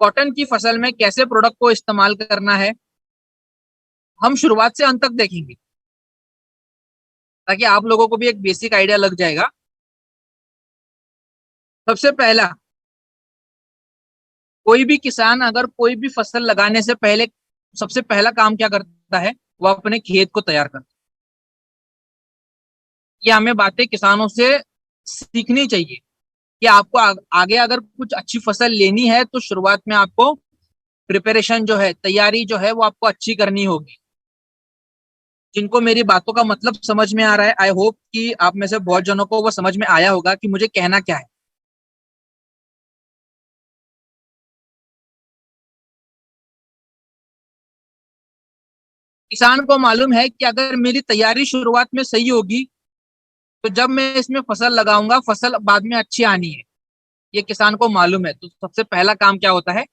Cotton की फसल में कैसे प्रोडक्ट को इस्तेमाल करना है, हम शुरुआत से अंत तक देखेंगे, ताकि आप लोगों को भी एक बेसिक आइडिया लग जाएगा। सबसे पहला, कोई भी किसान अगर कोई भी फसल लगाने से पहले सबसे पहला काम क्या करता है, वो अपने खेत को तैयार करता है। ये हमें बातें किसानों से सीखनी चाहिए कि आपको आगे अगर कुछ अच्छी फसल लेनी है तो शुरुआत में आपको प्रिपरेशन जो है, तैयारी जो है वो आपको अच्छी करनी होगी। जिनको मेरी बातों का मतलब समझ में आ रहा है, आई होप कि आप में से बहुत जनों को वो समझ में आया होगा कि मुझे कहना क्या है। किसान को मालूम है कि अगर मेरी तैयारी शुरुआत में सही होगी तो जब मैं इसमें फसल लगाऊंगा फसल बाद में अच्छी आनी है। ये किसान को मालूम है। तो सबसे पहला काम क्या होता है,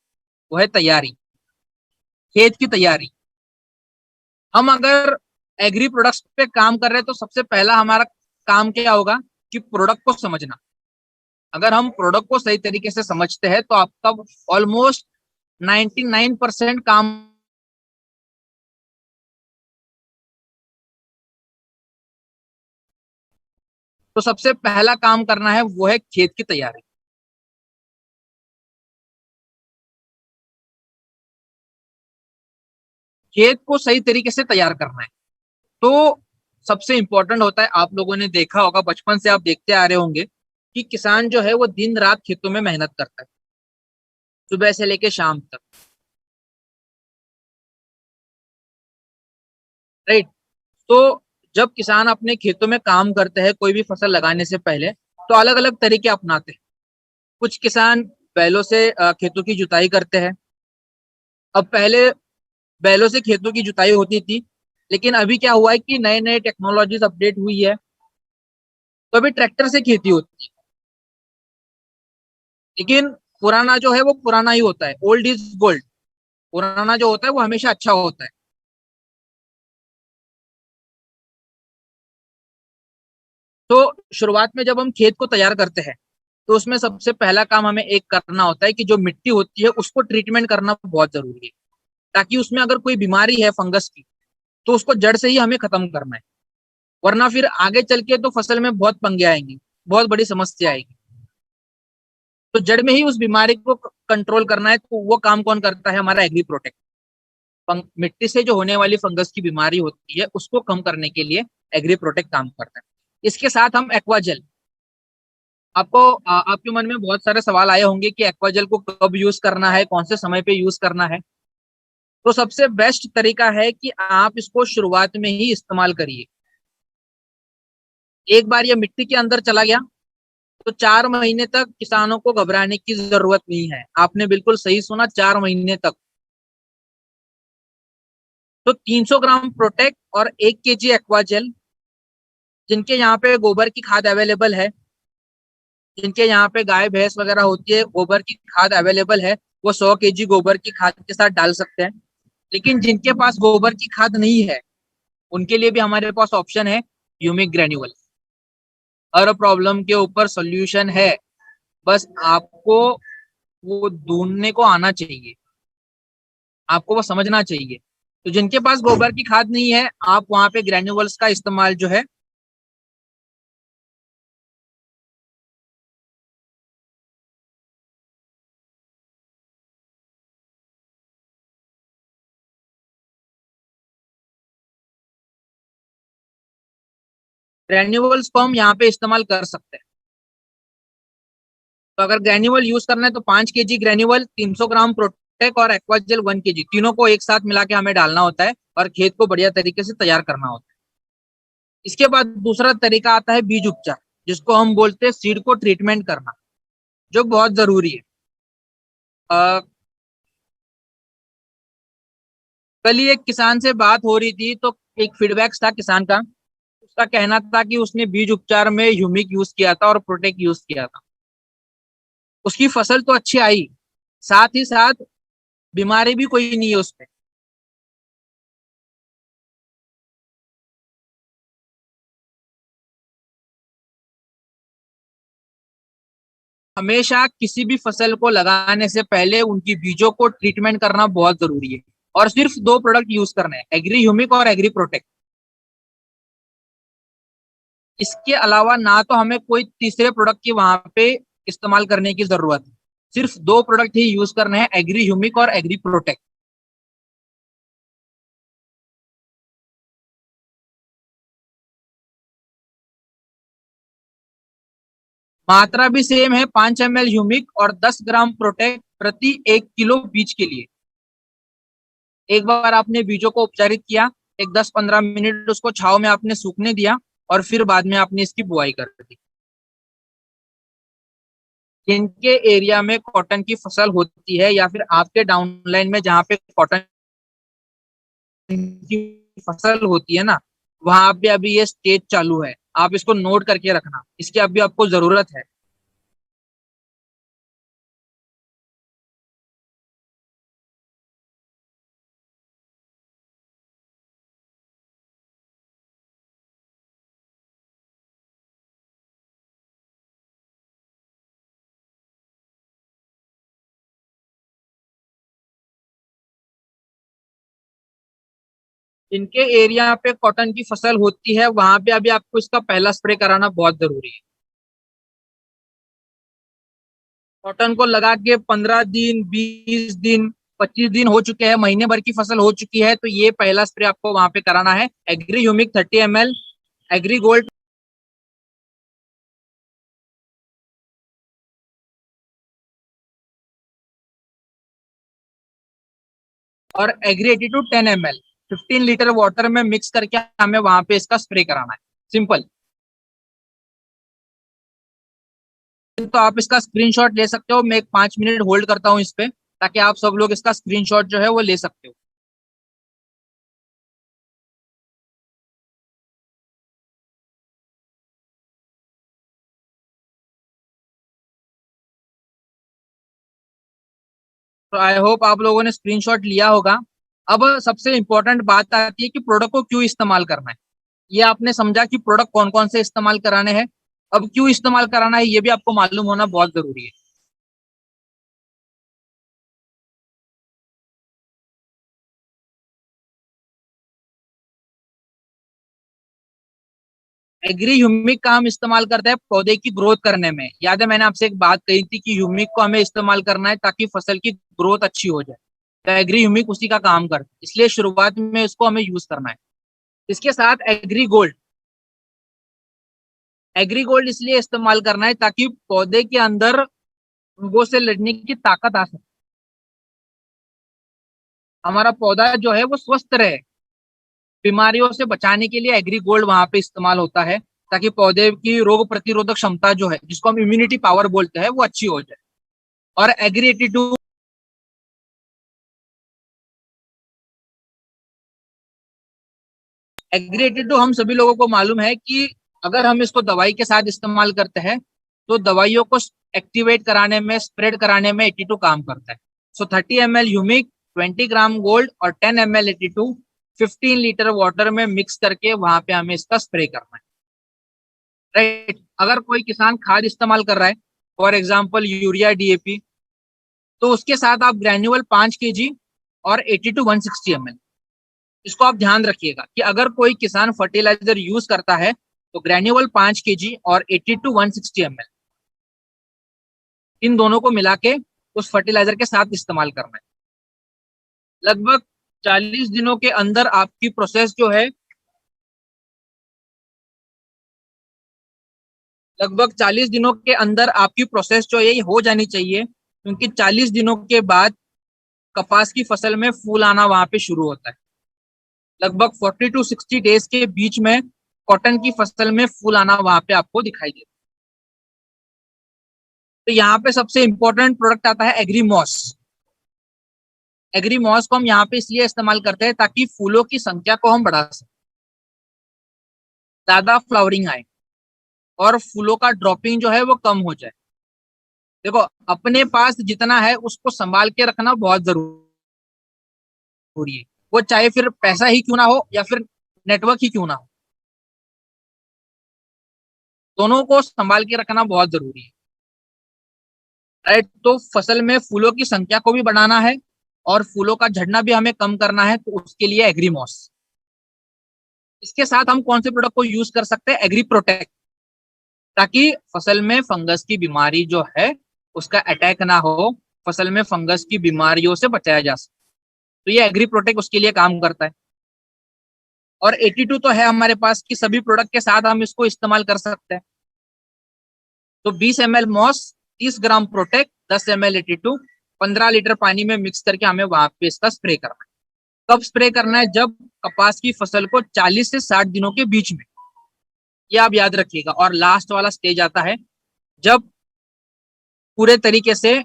वो है तैयारी, खेत की तैयारी। हम अगर एग्री प्रोडक्ट्स पे काम कर रहे हैं तो सबसे पहला हमारा काम क्या होगा कि प्रोडक्ट को समझना। अगर हम प्रोडक्ट को सही तरीके से समझते हैं तो आपका ऑलमोस्ट 99% काम। तो सबसे पहला काम करना है वो है खेत की तैयारी। खेत को सही तरीके से तैयार करना है। तो सबसे इंपॉर्टेंट होता है, आप लोगों ने देखा होगा, बचपन से आप देखते आ रहे होंगे कि किसान जो है वो दिन रात खेतों में मेहनत करता है, सुबह से लेके शाम तक। राइट। तो जब किसान अपने खेतों में काम करते हैं कोई भी फसल लगाने से पहले, तो अलग अलग तरीके अपनाते हैं। कुछ किसान बैलों से खेतों की जुताई करते हैं। अब पहले बैलों से खेतों की जुताई होती थी, लेकिन अभी क्या हुआ है कि नए नए टेक्नोलॉजीज अपडेट हुई है, तो अभी ट्रैक्टर से खेती होती है। लेकिन पुराना जो है वो पुराना ही होता है, ओल्ड इज गोल्ड। पुराना जो होता है वो हमेशा अच्छा होता है। तो शुरुआत में जब हम खेत को तैयार करते हैं तो उसमें सबसे पहला काम हमें एक करना होता है कि जो मिट्टी होती है उसको ट्रीटमेंट करना बहुत जरूरी है, ताकि उसमें अगर कोई बीमारी है फंगस की तो उसको जड़ से ही हमें खत्म करना है। वरना फिर आगे चल के तो फसल में बहुत पंगे आएंगी, बहुत बड़ी समस्या आएगी। तो जड़ में ही उस बीमारी को कंट्रोल करना है, तो वो काम कौन करता है, हमारा एग्री प्रोटेक्ट। मिट्टी से जो होने वाली फंगस की बीमारी होती है उसको कम करने के लिए एग्री प्रोटेक्ट काम करता है। इसके साथ हम एक्वाजेल, आपके मन में बहुत सारे सवाल आए होंगे कि एक्वाजेल को कब यूज करना है, कौन से समय पे यूज करना है। तो सबसे बेस्ट तरीका है कि आप इसको शुरुआत में ही इस्तेमाल करिए। एक बार ये मिट्टी के अंदर चला गया तो 4 महीने तक किसानों को घबराने की जरूरत नहीं है। आपने बिल्कुल सही सुना, 4 महीने तक। तो 300 ग्राम प्रोटेक्ट और 1 केजी एक्वाजेल, जिनके यहाँ पे गोबर की खाद अवेलेबल है, जिनके यहाँ पे गाय भैंस वगैरह होती है, गोबर की खाद अवेलेबल है, वो 100 केजी गोबर की खाद के साथ डाल सकते हैं। लेकिन जिनके पास गोबर की खाद नहीं है उनके लिए भी हमारे पास ऑप्शन है, ह्यूमिक ग्रेन्यूल। हर प्रॉब्लम के ऊपर सोल्यूशन है, बस आपको वो ढूंढने को आना चाहिए, आपको वो समझना चाहिए। तो जिनके पास गोबर की खाद नहीं है, आप वहां पे ग्रेन्यूल्स का इस्तेमाल जो है। ग्रेन्यूल्स को हम यहाँ पे इस्तेमाल कर सकते हैं। तो अगर ग्रेन्यूल यूज करना है तो 5 केजी ग्रेन्यूल, 300 ग्राम प्रोटेक और एक्वाजेल 1 केजी, तीनों को एक साथ मिला के हमें डालना होता है और खेत को बढ़िया तरीके से तैयार करना होता है। इसके बाद दूसरा तरीका आता है बीज उपचार, जिसको हम बोलते हैं सीड को ट्रीटमेंट करना, जो बहुत जरूरी है। अ, कल ही एक किसान से बात हो रही थी तो एक फीडबैक था किसान का। उसका कहना था कि उसने बीज उपचार में ह्यूमिक यूज किया था और प्रोटेक यूज किया था। उसकी फसल तो अच्छी आई, साथ ही साथ बीमारी भी कोई नहीं है उसमें। हमेशा किसी भी फसल को लगाने से पहले उनकी बीजों को ट्रीटमेंट करना बहुत जरूरी है। और सिर्फ दो प्रोडक्ट यूज करने हैं, एग्री ह्यूमिक और एग्री प्रोटेक्ट। इसके अलावा ना तो हमें कोई तीसरे प्रोडक्ट की वहां पे इस्तेमाल करने की जरूरत है। सिर्फ दो प्रोडक्ट ही यूज करने हैं, एग्री ह्यूमिक और एग्री प्रोटेक्ट। मात्रा भी सेम है, 5 ml ह्यूमिक और 10 ग्राम प्रोटेक्ट प्रति 1 किलो बीज के लिए। एक बार आपने बीजों को उपचारित किया, एक 10-15 मिनट उसको छांव में आपने सूखने दिया और फिर बाद में आपने इसकी बुआई कर दी। जिनके एरिया में कॉटन की फसल होती है या फिर आपके डाउनलाइन में जहाँ पे कॉटन की फसल होती है ना, वहां पे अभी ये स्टेज चालू है। आप इसको नोट करके रखना, इसकी अभी आपको जरूरत है। जिनके एरिया पे कॉटन की फसल होती है वहां पे अभी आपको इसका पहला स्प्रे कराना बहुत जरूरी है। कॉटन को लगा के 15 दिन, 20 दिन, 25 दिन हो चुके हैं, महीने भर की फसल हो चुकी है, तो ये पहला स्प्रे आपको वहां पे कराना है। Agri humic 30 ml, agri gold और एग्री 82 10 ml 15 लीटर वाटर में मिक्स करके हमें वहां पे इसका स्प्रे कराना है। सिंपल। तो आप इसका स्क्रीनशॉट ले सकते हो, मैं एक 5 मिनट होल्ड करता हूँ इस पे, ताकि आप सब लोग इसका स्क्रीनशॉट जो है वो ले सकते हो। तो आई होप आप लोगों ने स्क्रीनशॉट लिया होगा। अब सबसे इंपॉर्टेंट बात आती है कि प्रोडक्ट को क्यों इस्तेमाल करना है। ये आपने समझा कि प्रोडक्ट कौन कौन से इस्तेमाल कराने हैं। अब क्यों इस्तेमाल कराना है ये भी आपको मालूम होना बहुत जरूरी है। एग्री ह्यूमिक का हम इस्तेमाल करते हैं पौधे की ग्रोथ करने में। याद है मैंने आपसे एक बात कही थी कि ह्यूमिक को हमें इस्तेमाल करना है ताकि फसल की ग्रोथ अच्छी हो जाए। तो एग्री ह्यूमिक उसी का काम करता है, इसलिए शुरुआत में इसको हमें यूज करना है। इसके साथ एग्री गोल्ड, एग्री गोल्ड इसलिए इस्तेमाल करना है ताकि पौधे के अंदर रोगों से लड़ने की ताकत आ सके, हमारा पौधा जो है वो स्वस्थ रहे। बीमारियों से बचाने के लिए एग्री गोल्ड वहां पे इस्तेमाल होता है, ताकि पौधे की रोग प्रतिरोधक क्षमता जो है, जिसको हम इम्यूनिटी पावर बोलते हैं, वो अच्छी हो जाए। और एग्री 82, एग्री 82 हम सभी लोगों को मालूम है कि अगर हम इसको दवाई के साथ इस्तेमाल करते हैं तो दवाइयों को एक्टिवेट कराने में, स्प्रेड कराने में 82 काम करता है। सो 30 ml ह्यूमिक, 20 ग्राम गोल्ड और 10 ml 82 15 लीटर वाटर में मिक्स करके वहां पे हमें इसका स्प्रे करना है। राइट। अगर कोई किसान खाद इस्तेमाल कर रहा है, फॉर एग्जाम्पल यूरिया, डीएपी, तो उसके साथ आप ग्रेन्यूअल 5 kg और 80 to 160 ml, इसको आप ध्यान रखिएगा कि अगर कोई किसान फर्टिलाइजर यूज करता है तो ग्रेन्यूअल 5 kg और 80 to 160 ml, इन दोनों को मिला के उस फर्टिलाइजर के साथ इस्तेमाल करना है। लगभग 40 दिनों के अंदर आपकी प्रोसेस जो है, लगभग 40 दिनों के अंदर आपकी प्रोसेस जो है ये हो जानी चाहिए, क्योंकि 40 दिनों के बाद कपास की फसल में फूल आना वहां पे शुरू होता है। लगभग 40 to 60 डेज के बीच में कॉटन की फसल में फूल आना वहां पे आपको दिखाई देगा। तो यहाँ पे सबसे इंपॉर्टेंट प्रोडक्ट आता है एग्रीमॉस। एग्रीमॉस को हम यहाँ पे इसलिए इस्तेमाल करते हैं ताकि फूलों की संख्या को हम बढ़ा सकें, ज्यादा फ्लावरिंग आए और फूलों का ड्रॉपिंग जो है वो कम हो जाए। देखो, अपने पास जितना है उसको संभाल के रखना बहुत जरूरी है। वो चाहे फिर पैसा ही क्यों ना हो या फिर नेटवर्क ही क्यों ना हो, दोनों को संभाल के रखना बहुत जरूरी है। राइट। तो फसल में फूलों की संख्या को भी बढ़ाना है और फूलों का झड़ना भी हमें कम करना है, तो उसके लिए एग्रीमॉस। इसके साथ हम कौन से प्रोडक्ट को यूज कर सकते हैं? एग्री प्रोटेक्ट, ताकि फसल में फंगस की बीमारी जो है उसका अटैक ना हो, फसल में फंगस की बीमारियों से बचाया जा सके। तो ये एग्री प्रोटेक्ट उसके लिए काम करता है। और 82 तो है हमारे पास कि सभी प्रोडक्ट के साथ हम इसको इस्तेमाल कर सकते हैं। तो 20 ml मॉस, 30 ग्राम प्रोटेक्ट, 10 ml 82, 15 लीटर पानी में मिक्स करके हमें वहां पे इसका स्प्रे करना है। कब स्प्रे करना है? जब कपास की फसल को 40 से 60 दिनों के बीच में, ये आप याद रखिएगा। और लास्ट वाला स्टेज आता है जब पूरे तरीके से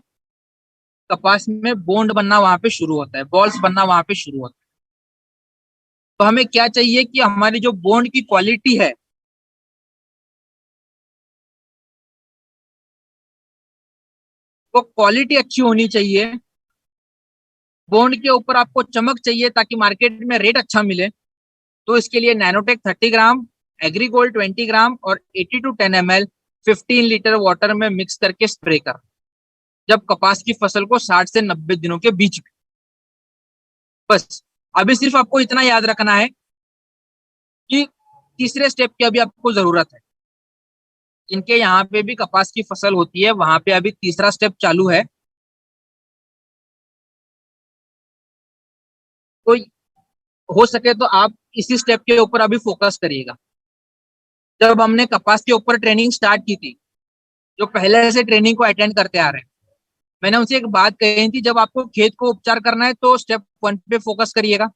कपास में बोंड बनना वहां पे शुरू होता है, बॉल्स बनना वहां पे शुरू होता है। तो हमें क्या चाहिए कि हमारी जो बोंड की क्वालिटी है, वो क्वालिटी अच्छी होनी चाहिए। बॉन्ड के ऊपर आपको चमक चाहिए ताकि मार्केट में रेट अच्छा मिले। तो इसके लिए नैनोटेक 30 ग्राम, एग्रीगोल्ड 20 ग्राम और 80 to 10 ml 15 लीटर वाटर में मिक्स करके स्प्रे कर, जब कपास की फसल को 60 से 90 दिनों के बीच में। बस अभी सिर्फ आपको इतना याद रखना है कि तीसरे स्टेप की अभी आपको जरूरत है। जिनके यहाँ पे भी कपास की फसल होती है वहां पे अभी तीसरा स्टेप चालू है। तो हो सके तो आप इसी स्टेप के ऊपर अभी फोकस करिएगा। जब हमने कपास के ऊपर ट्रेनिंग स्टार्ट की थी, जो पहले से ट्रेनिंग को अटेंड करते आ रहे हैं, मैंने उनसे एक बात कही थी, जब आपको खेत को उपचार करना है तो स्टेप 1 पे फोकस करिएगा,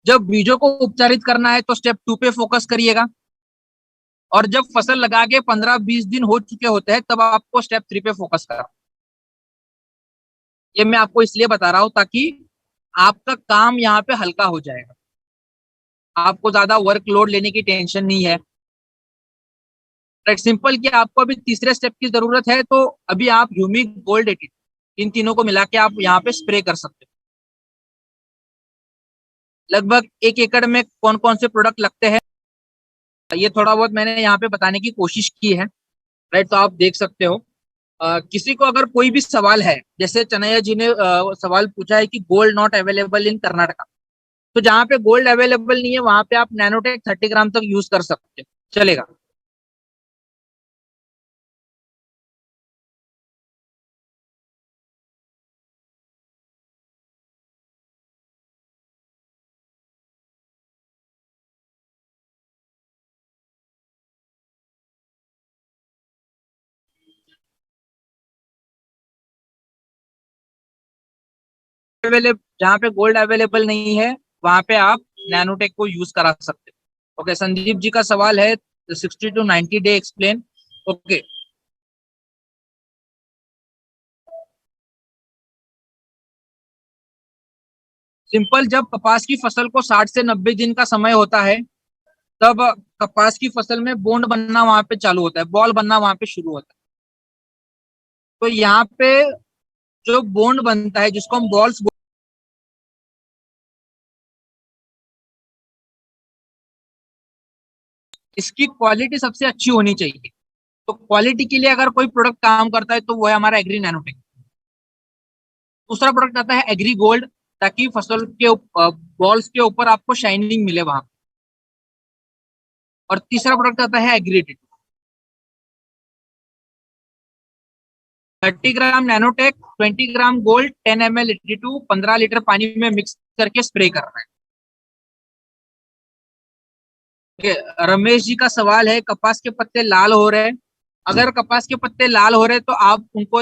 जब बीजों को उपचारित करना है तो स्टेप 2 पे फोकस करिएगा, और जब फसल लगा के 15-20 दिन हो चुके होते हैं तब आपको स्टेप 3 पे फोकस करना। ये मैं आपको इसलिए बता रहा हूँ ताकि आपका काम यहाँ पे हल्का हो जाएगा, आपको ज्यादा वर्कलोड लेने की टेंशन नहीं है। राइट, सिंपल कि आपको अभी तीसरे स्टेप की जरूरत है, तो अभी आप ह्यूमिक गोल्ड एटिड, इन तीनों को मिला के आप यहाँ पे स्प्रे कर सकते हो। लगभग 1 एकड़ में कौन कौन से प्रोडक्ट लगते हैं, ये थोड़ा बहुत मैंने यहाँ पे बताने की कोशिश की है। राइट, तो आप देख सकते हो। किसी को अगर कोई भी सवाल है, जैसे चनैया जी ने सवाल पूछा है कि gold not available in Karnataka, तो जहाँ पे गोल्ड अवेलेबल नहीं है वहां पे आप नैनोटेक 30 ग्राम तक यूज कर सकते हो, चलेगा। अवेलेबल, जहाँ पे गोल्ड अवेलेबल नहीं है वहां पे आप नैनोटेक को यूज करा सकते हो। ओके, संदीप जी का सवाल है 60 to 90 day explain. Okay, simple, जब कपास की फसल को 60 से 90 दिन का समय होता है तब कपास की फसल में बोंड बनना वहां पे चालू होता है, बॉल बनना वहां पे शुरू होता है। तो यहाँ पे जो बोंड बनता है जिसको हम बॉल्स, इसकी क्वालिटी सबसे अच्छी होनी चाहिए। तो क्वालिटी के लिए अगर कोई प्रोडक्ट काम करता है तो वो है हमारा एग्री नैनोटेक। दूसरा प्रोडक्ट आता है एग्री गोल्ड, ताकि फसल के बॉल्स के ऊपर आपको शाइनिंग मिले वहां। और तीसरा प्रोडक्ट आता है एग्रीटेड। 30 ग्राम नैनोटेक, 20 ग्राम गोल्ड, 10 ml 82, 15 लीटर पानी में मिक्स करके स्प्रे करना है। ठीक है, रमेश जी का सवाल है कपास के पत्ते लाल हो रहे हैं। अगर कपास के पत्ते लाल हो रहे हैं तो आप उनको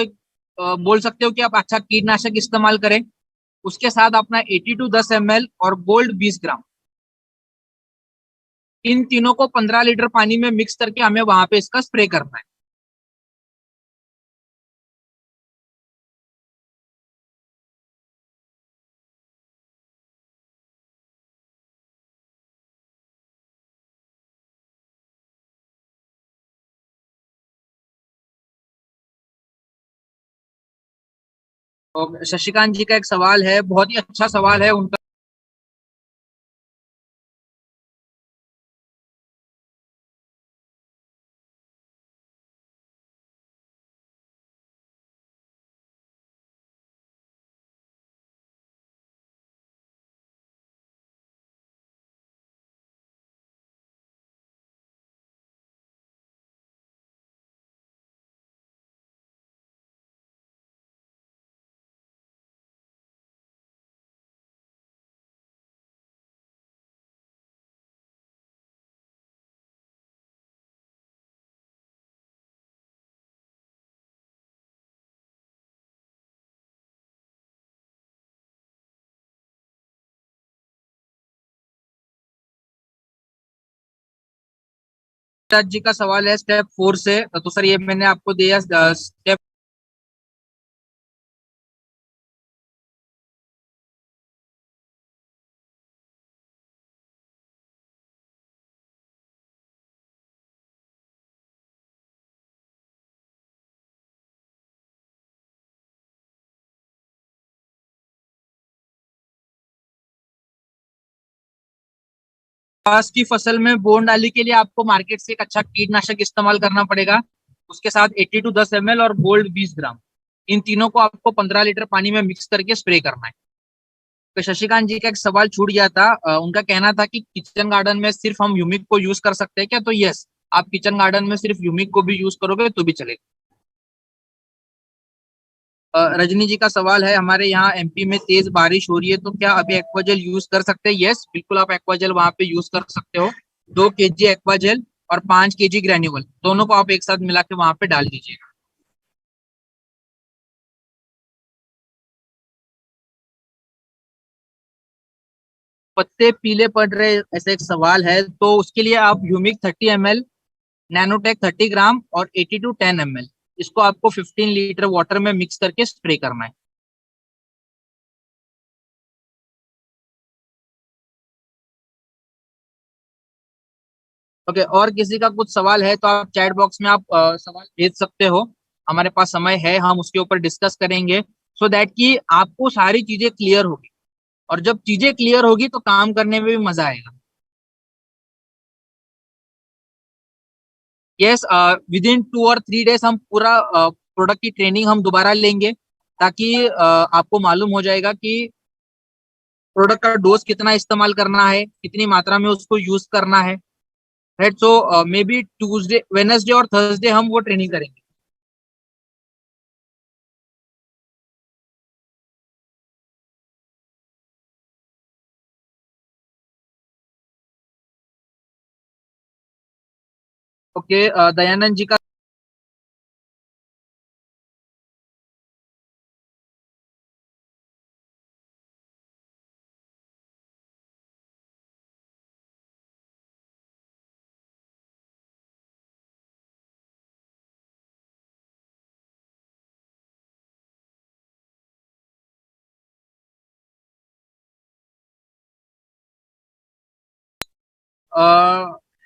बोल सकते हो कि आप अच्छा कीटनाशक इस्तेमाल करें। उसके साथ अपना 80 to 10 ml और गोल्ड 20 ग्राम, इन तीनों को 15 लीटर पानी में मिक्स करके हमें वहां पे इसका स्प्रे करना है। और शशिकांत जी का एक सवाल है, बहुत ही अच्छा सवाल है उनका। राज जी का सवाल है स्टेप 4 से। तो सर ये मैंने आपको दिया स्टेप। कपास की फसल में बोंड डाली के लिए आपको मार्केट से एक अच्छा कीटनाशक इस्तेमाल करना पड़ेगा। उसके साथ 80 to 10 ml और गोल्ड 20 ग्राम, इन तीनों को आपको 15 लीटर पानी में मिक्स करके स्प्रे करना है। तो शशिकांत जी का एक सवाल छूट गया था। उनका कहना था कि किचन गार्डन में सिर्फ हम ह्यूमिक को यूज कर सकते हैं क्या? तो यस, आप किचन गार्डन में सिर्फ ह्यूमिक को भी यूज करोगे तो भी चलेगा। रजनी जी का सवाल है, हमारे यहाँ एमपी में तेज बारिश हो रही है तो क्या अभी एक्वाजेल यूज कर सकते हैं? यस बिल्कुल, आप एक्वाजेल वहां पे यूज कर सकते हो। 2 kg एक्वाजेल और 5 kg ग्रेन्यूअल, दोनों को आप एक साथ मिला के वहां पे डाल दीजिए। पत्ते पीले पड़ रहे, ऐसा एक सवाल है, तो उसके लिए आप ह्यूमिक 30 ml, नैनोटेक 30 ग्राम और 80 to 10 ml, इसको आपको 15 लीटर वाटर में मिक्स करके स्प्रे करना है। ओके, और किसी का कुछ सवाल है तो आप चैट बॉक्स में आप सवाल भेज सकते हो। हमारे पास समय है, हम उसके ऊपर डिस्कस करेंगे, सो दैट कि आपको सारी चीजें क्लियर होगी। और जब चीजें क्लियर होगी तो काम करने में भी मजा आएगा। यस, विद इन 2 और 3 डेज हम पूरा प्रोडक्ट की ट्रेनिंग हम दोबारा लेंगे, ताकि आपको मालूम हो जाएगा कि प्रोडक्ट का डोज कितना इस्तेमाल करना है, कितनी मात्रा में उसको यूज करना है। Right, so may be Tuesday, Wednesday और थर्सडे हम वो ट्रेनिंग करेंगे। ओके, दयानंद जी का।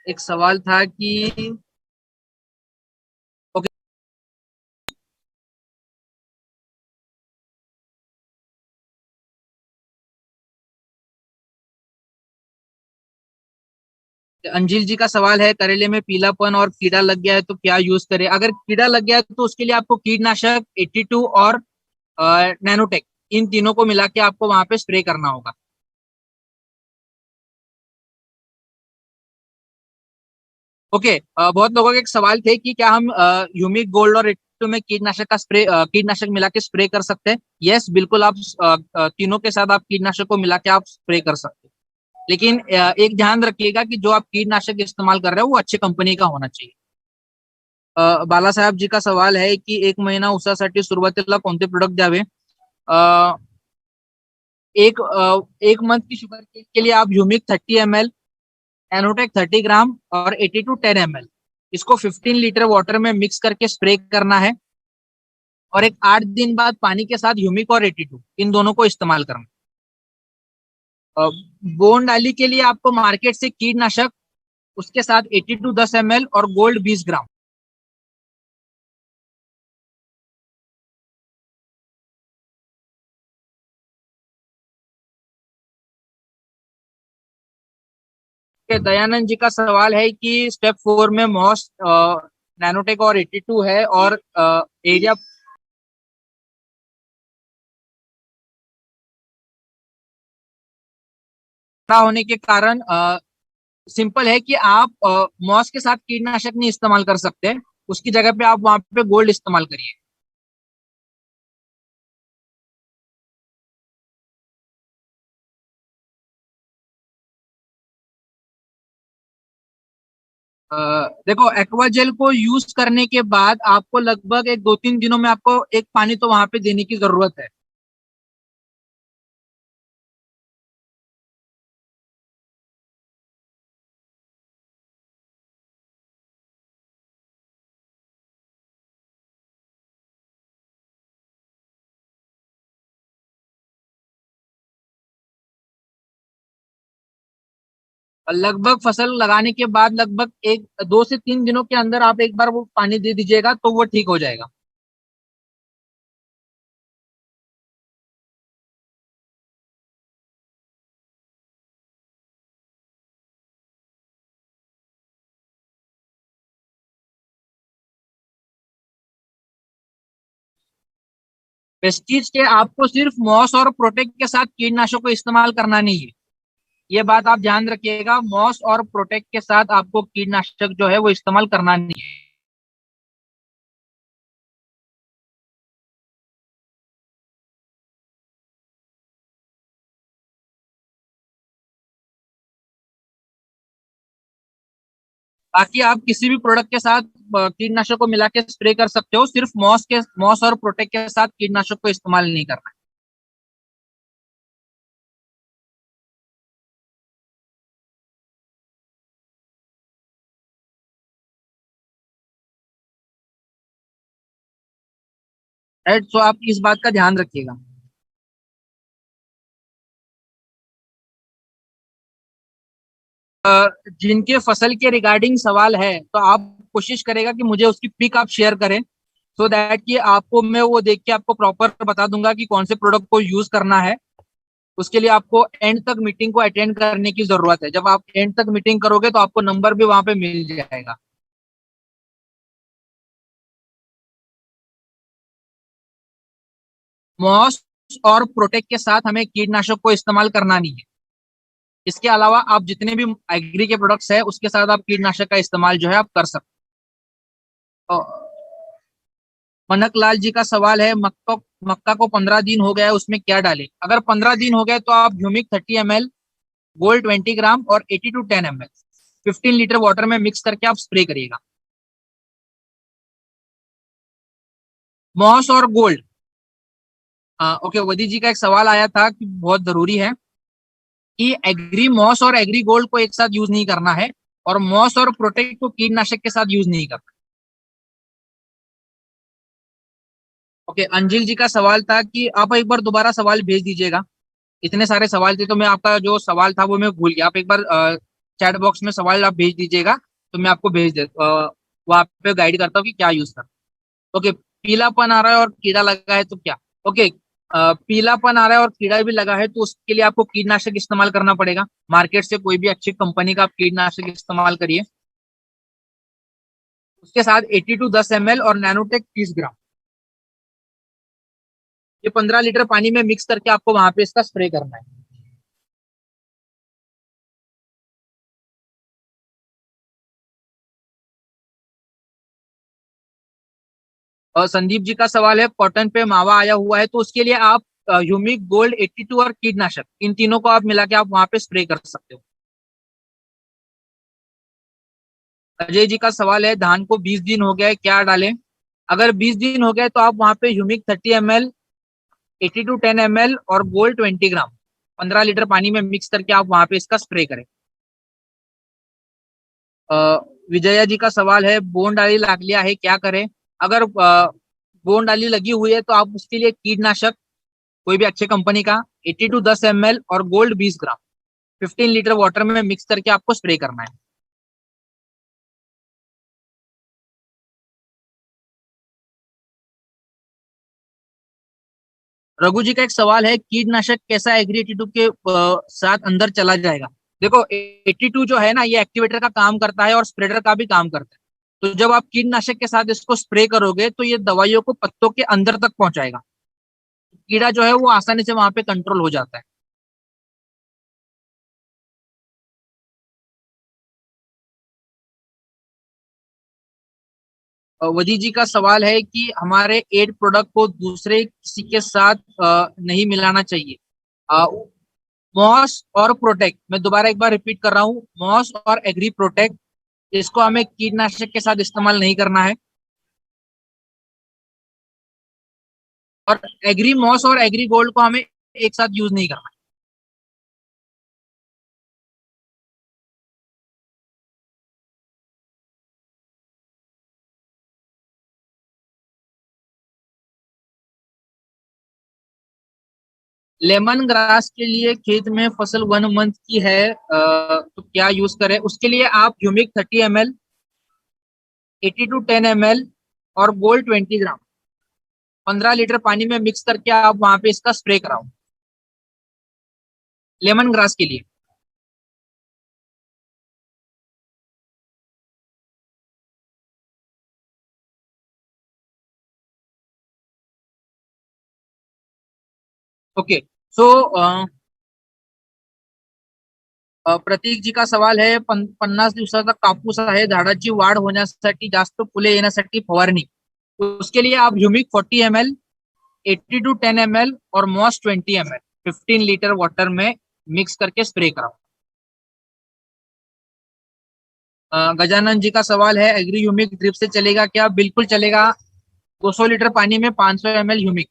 एक सवाल था कि ओके, अंजिल जी का सवाल है, करेले में पीलापन और कीड़ा लग गया है तो क्या यूज करें? अगर कीड़ा लग गया है तो उसके लिए आपको कीटनाशक 82 और नैनोटेक, इन तीनों को मिला के आपको वहां पे स्प्रे करना होगा। ओके, बहुत लोगों के एक सवाल थे कि क्या हम यूमिक गोल्ड और 82 में कीटनाशक का स्प्रे, कीटनाशक मिला के स्प्रे कर सकते हैं? यस बिल्कुल, आप तीनों के साथ आप कीटनाशक को मिला के आप स्प्रे कर सकते हैं। लेकिन एक ध्यान रखिएगा कि जो आप कीटनाशक इस्तेमाल कर रहे हो वो अच्छे कंपनी का होना चाहिए। बालासाहेब जी का सवाल है की 1 महिना ऊसासाठी सुरुवातीला कोणते प्रोडक्ट द्यावे? एक मंथ की शुगर के लिए आप ह्यूमिक 30 ml, एनोटेक 30 ग्राम और 80 to 10 ml, इसको 15 लीटर वाटर में मिक्स करके स्प्रे करना है। और एक 8 दिन बाद पानी के साथ ह्यूमिक और 82, इन दोनों को इस्तेमाल करना है। बोन डाली के लिए आपको मार्केट से कीटनाशक, उसके साथ 80 to 10 ml और गोल्ड 20 ग्राम। दयानंद जी का सवाल है कि स्टेप 4 में मॉस, नैनोटेक और 82 है, और एरिया ना होने के कारण सिंपल है कि आप मॉस के साथ कीटनाशक नहीं इस्तेमाल कर सकते। उसकी जगह पे आप वहां पे गोल्ड इस्तेमाल करिए। देखो, एक्वा जेल को यूज करने के बाद आपको लगभग एक 2-3 दिनों में आपको एक पानी तो वहां पे देने की जरूरत है। और लगभग फसल लगाने के बाद लगभग 1 2 से 3 दिनों के अंदर आप एक बार वो पानी दे दीजिएगा तो वो ठीक हो जाएगा। पेस्टिसाइड्स के आपको सिर्फ मॉस और प्रोटेक्ट के साथ कीटनाशक को इस्तेमाल करना नहीं है। ये बात आप ध्यान रखिएगा, मॉस और प्रोटेक्ट के साथ आपको कीटनाशक जो है वो इस्तेमाल करना नहीं है। बाकी आप किसी भी प्रोडक्ट के साथ कीटनाशक को मिला के स्प्रे कर सकते हो, सिर्फ मॉस और प्रोटेक्ट के साथ कीटनाशक को इस्तेमाल नहीं करना है। राइट, तो आप इस बात का ध्यान रखिएगा। जिनके फसल के रिगार्डिंग सवाल है तो आप कोशिश करेगा कि मुझे उसकी पिक आप शेयर करें, सो दैट कि आपको मैं वो देख के आपको प्रॉपर बता दूंगा कि कौन से प्रोडक्ट को यूज करना है। उसके लिए आपको एंड तक मीटिंग को अटेंड करने की जरूरत है। जब आप एंड तक मीटिंग करोगे तो आपको नंबर भी वहां पे मिल जाएगा। मॉस और प्रोटेक्ट के साथ हमें कीटनाशक को इस्तेमाल करना नहीं है। इसके अलावा आप जितने भी एग्री के प्रोडक्ट्स है उसके साथ आप कीटनाशक का इस्तेमाल जो है आप कर सकते हो। मनक लाल जी का सवाल है, मक्का मक्का को 15 दिन हो गया है, उसमें क्या डालें? अगर 15 दिन हो गए तो आप ह्यूमिक 30 ml, गोल्ड 20 ग्राम और 80 to 10 ml 15 लीटर वाटर में मिक्स करके आप स्प्रे करिएगा। मॉस और गोल्ड, ओके, वदी जी का एक सवाल आया था कि बहुत जरूरी है कि एग्री मॉस और एग्री गोल्ड को एक साथ यूज नहीं करना है, और मॉस और प्रोटेक्ट को कीटनाशक के साथ यूज नहीं करना। ओके, अंजिल जी का सवाल था कि आप एक बार दोबारा सवाल भेज दीजिएगा। इतने सारे सवाल थे तो मैं आपका जो सवाल था वो मैं भूल गया। आप एक बार चैट बॉक्स में सवाल आप भेज दीजिएगा तो मैं आपको वहाँ पे गाइड करता हूँ कि क्या यूज करना। ओके, पीलापन आ रहा है और कीड़ा लगा है तो क्या? ओके, पीलापन आ रहा है और कीड़ा भी लगा है तो उसके लिए आपको कीटनाशक इस्तेमाल करना पड़ेगा। मार्केट से कोई भी अच्छी कंपनी का आप कीटनाशक इस्तेमाल करिए। उसके साथ 80 to 10 ml और नैनोटेक 30 ग्राम, ये 15 लीटर पानी में मिक्स करके आपको वहां पे इसका स्प्रे करना है। और संदीप जी का सवाल है, कॉटन पे मावा आया हुआ है तो उसके लिए आप ह्यूमिक गोल्ड 82 और कीटनाशक, इन तीनों को आप मिला के आप वहां पे स्प्रे कर सकते हो। अजय जी का सवाल है, धान को 20 दिन हो गया है, क्या डालें? अगर 20 दिन हो गए तो आप वहां पे ह्यूमिक 30 ml, 80 to 10 ml और गोल्ड 20 ग्राम 15 लीटर पानी में मिक्स करके आप वहां पे इसका स्प्रे करें। अ, विजया जी का सवाल है, बोंड डाली लाग लिया है, क्या करें? अगर बोंड डाली लगी हुई है तो आप उसके लिए कीटनाशक कोई भी अच्छे कंपनी का 80 to 10 ml और गोल्ड 20 ग्राम 15 लीटर वाटर में मिक्स करके आपको स्प्रे करना है। रघु जी का एक सवाल है, कीटनाशक कैसा एग्री 82 के साथ अंदर चला जाएगा? देखो, 82 जो है ना, ये एक्टिवेटर का काम करता है और स्प्रेडर का भी काम करता है। तो जब आप कीटनाशक के साथ इसको स्प्रे करोगे तो ये दवाइयों को पत्तों के अंदर तक पहुंचाएगा। कीड़ा जो है वो आसानी से वहां पे कंट्रोल हो जाता है। वदी जी का सवाल है कि हमारे एड प्रोडक्ट को दूसरे किसी के साथ नहीं मिलाना चाहिए। मॉस और प्रोटेक्ट, मैं दोबारा एक बार रिपीट कर रहा हूँ, मॉस और एग्री प्रोटेक्ट, इसको हमें कीटनाशक के साथ इस्तेमाल नहीं करना है। और एग्री मॉस और एग्री गोल्ड को हमें एक साथ यूज नहीं करना है। लेमन ग्रास के लिए खेत में फसल 1 मंथ की है, तो क्या यूज करें, उसके लिए आप ह्यूमिक 30 ml, 80 to 10 ml और गोल्ड 20 ग्राम 15 लीटर पानी में मिक्स करके आप वहां पे इसका स्प्रे कराओ लेमन ग्रास के लिए। ओके। सो प्रतीक जी का सवाल आहे, 50 दिवसाचा कापूस आहे, झाडाची वाढ होण्यासाठी, जास्त फुले येण्यासाठी फवारणी, उसके लिए आप ह्यूमिक 40 ml, 80 to 10 ml और मॉस 20 ml 15 लीटर वाटर में मिक्स करके स्प्रे कराओ। गजानन जी का सवाल है, एग्री ह्यूमिक ड्रिप से चलेगा क्या? बिल्कुल चलेगा। 200 लीटर पानी में 500 ml ह्यूमिक।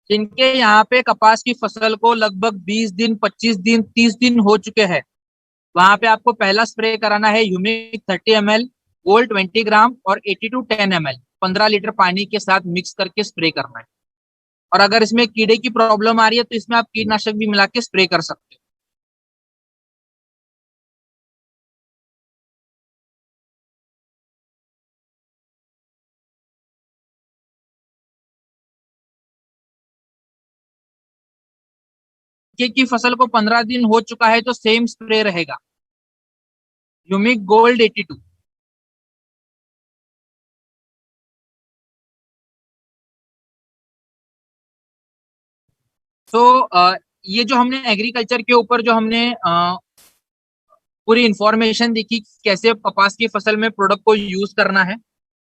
जिनके यहाँ पे कपास की फसल को लगभग 20 दिन, 25 दिन, 30 दिन हो चुके हैं, वहां पे आपको पहला स्प्रे कराना है ह्यूमिक 30 ml, गोल्ड 20 ग्राम और 80 to 10 ml 15 लीटर पानी के साथ मिक्स करके स्प्रे करना है। और अगर इसमें कीड़े की प्रॉब्लम आ रही है तो इसमें आप कीटनाशक भी मिला के स्प्रे कर सकते हो। मक्के की फसल को 15 दिन हो चुका है तो सेम स्प्रे रहेगा, ह्यूमिक गोल्ड 82। तो ये जो हमने एग्रीकल्चर के ऊपर जो हमने पूरी इंफॉर्मेशन देखी कैसे कपास की फसल में प्रोडक्ट को यूज करना है,